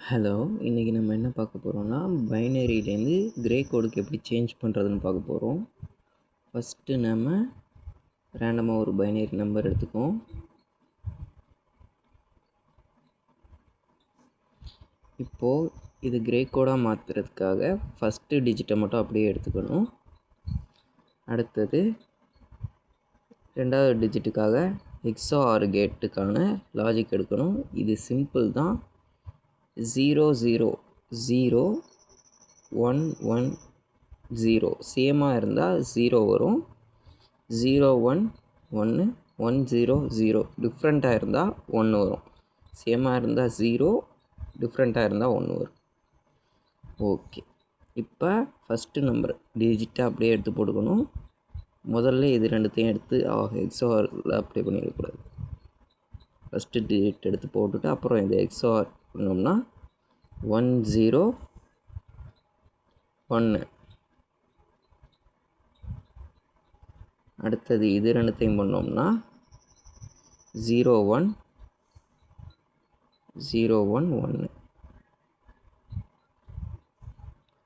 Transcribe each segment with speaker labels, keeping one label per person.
Speaker 1: Hello, இன்றைக்கி நம்ம என்ன பார்க்க போகிறோம்னா, பைனரியிலேருந்து கிரே கோடுக்கு எப்படி சேஞ்ச் பண்ணுறதுன்னு பார்க்க போகிறோம். ஃபஸ்ட்டு நம்ம ரேண்டமாக ஒரு பைனரி நம்பர் எடுத்துக்குவோம். இப்போது இது கிரே கோடாக மாற்றுறதுக்காக ஃபஸ்ட்டு டிஜிட்டை மட்டும் அப்படியே எடுத்துக்கணும். அடுத்தது ரெண்டாவது டிஜிட்டுக்காக XOR கேட்டுக்கான லாஜிக் எடுக்கணும். இது சிம்பிள் தான். 0 0 0 1 1 0 சேமாக இருந்தால் 0 வரும். 0 1 1 1 0 0 டிஃப்ரெண்ட்டாக இருந்தால் 1 வரும். சேமாக இருந்தால் 0, டிஃப்ரெண்ட்டாக இருந்தால் 1 வரும். ஓகே, இப்போ ஃபஸ்ட்டு நம்பர் டிஜிட்டை அப்படியே எடுத்து போட்டுக்கணும். முதல்ல இது ரெண்டுத்தையும் எடுத்து XORல அப்ளை பண்ணிடக்கூடாது. ஃபஸ்ட்டு டிஜிட் எடுத்து போட்டுட்டு அப்புறம் இது XOR பண்ணோம்னா 1 0 1. அடுத்தது இது ரெண்டுத்தையும் பண்ணோம்னா 0 1 0 1 1.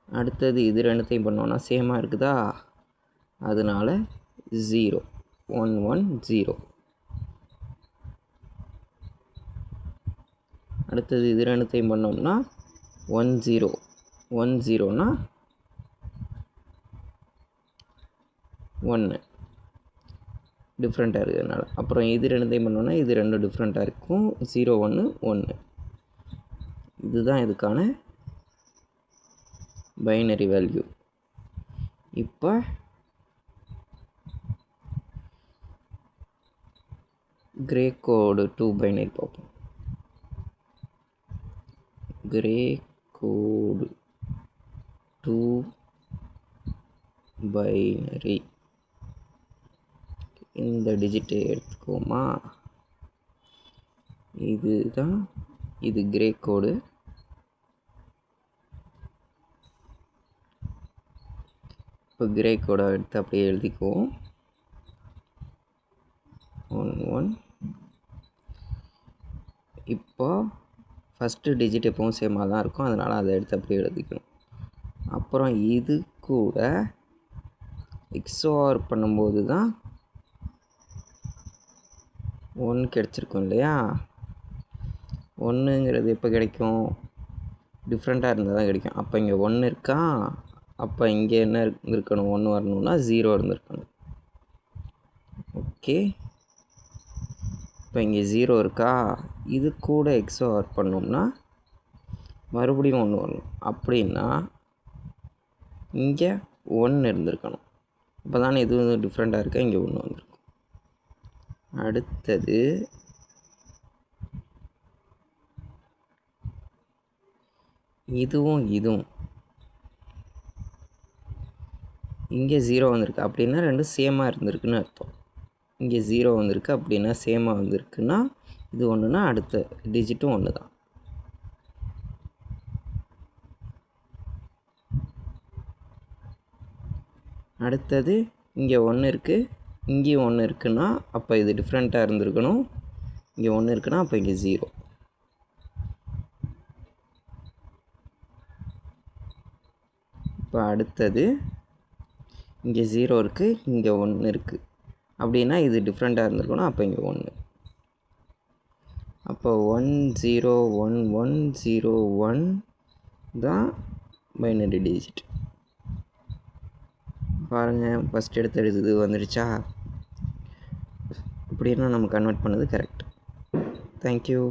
Speaker 1: அடுத்தது இது ரெண்டுத்தையும் பண்ணோம்னா சேமாக இருக்குதா, அதனால் 0 1 1 0. அடுத்தது இது ரெண்டுத்தையும் பண்ணோம்னா 1 0 1 0னா 1 டிஃப்ரெண்ட்டாக இருக்கிறதுனால. அப்புறம் இது ரெண்டுத்தையும் பண்ணோன்னா இது ரெண்டும் டிஃப்ரெண்ட்டாக இருக்கும். 0 1 1. இதுதான் இதுக்கான பைனரி வேல்யூ. இப்போ கிரே கோடு 2 பைனரி பார்ப்போம். கிரே கோடு 2 பைனரி. இந்த டிஜிட்டை எடுத்துக்கோமா. இதுதான் இது கிரே கோடு. இப்போ கிரே கோடை எடுத்து அப்படியே எழுதிக்குவோம். 1 1. இப்போ ஃபஸ்ட்டு டிஜிட் எப்பவும் சேமாக தான் இருக்கும், அதனால் அதை எடுத்து அப்படியே எழுதிக்கணும். அப்புறம் இது கூட XOR பண்ணும்போது தான் 1 கிடச்சிருக்கும் இல்லையா. 1ங்கிறது எப்போ கிடைக்கும், டிஃப்ரெண்ட்டாக இருந்தால் தான் கிடைக்கும். அப்போ இங்கே 1 இருக்கா, அப்போ இங்கே என்ன இருந்திருக்கணும், 1 வரணும்னா 0 இருந்திருக்கணும். ஓகே, இப்போ இங்கே 0 இருக்கா, இது கூட XOR பண்ணோம்னா மறுபடியும் 1 வரணும். அப்படின்னா இங்கே 1 இருந்திருக்கணும். அப்போ தானே இது டிஃப்ரெண்ட்டாக இருக்கா, இங்கே 1 வந்திருக்கும். அடுத்தது இதுவும் இங்கே 0 வந்திருக்கு அப்படின்னா ரெண்டும் சேமாக இருந்திருக்குன்னு அர்த்தம். இங்கே 0 வந்திருக்கு அப்படின்னா சேமாக வந்திருக்குன்னா இது ஒன்றுனா அடுத்த டிஜிட்டும் ஒன்று தான். அடுத்தது இங்கே 1 இருக்குது, இங்கேயும் 1 இருக்குன்னா அப்போ இது டிஃப்ரெண்ட்டாக இருந்திருக்கணும். இங்கே 1 இருக்குன்னா அப்போ இங்கே 0. இப்போ அடுத்தது இங்கே 0 இருக்குது, இங்கே 1 இருக்குது அப்படின்னா இது டிஃப்ரெண்ட்டாக இருந்திருக்கணும். அப்போ இங்கே 1. அப்போ 1 0 1 1 0 1 தான் பைனரி டிஜிட். பாருங்கள், ஃபஸ்ட் எடுத்து இது வந்துடுச்சா. இப்படின்னா நம்ம கன்வெர்ட் பண்ணது கரெக்ட். தேங்க்யூ.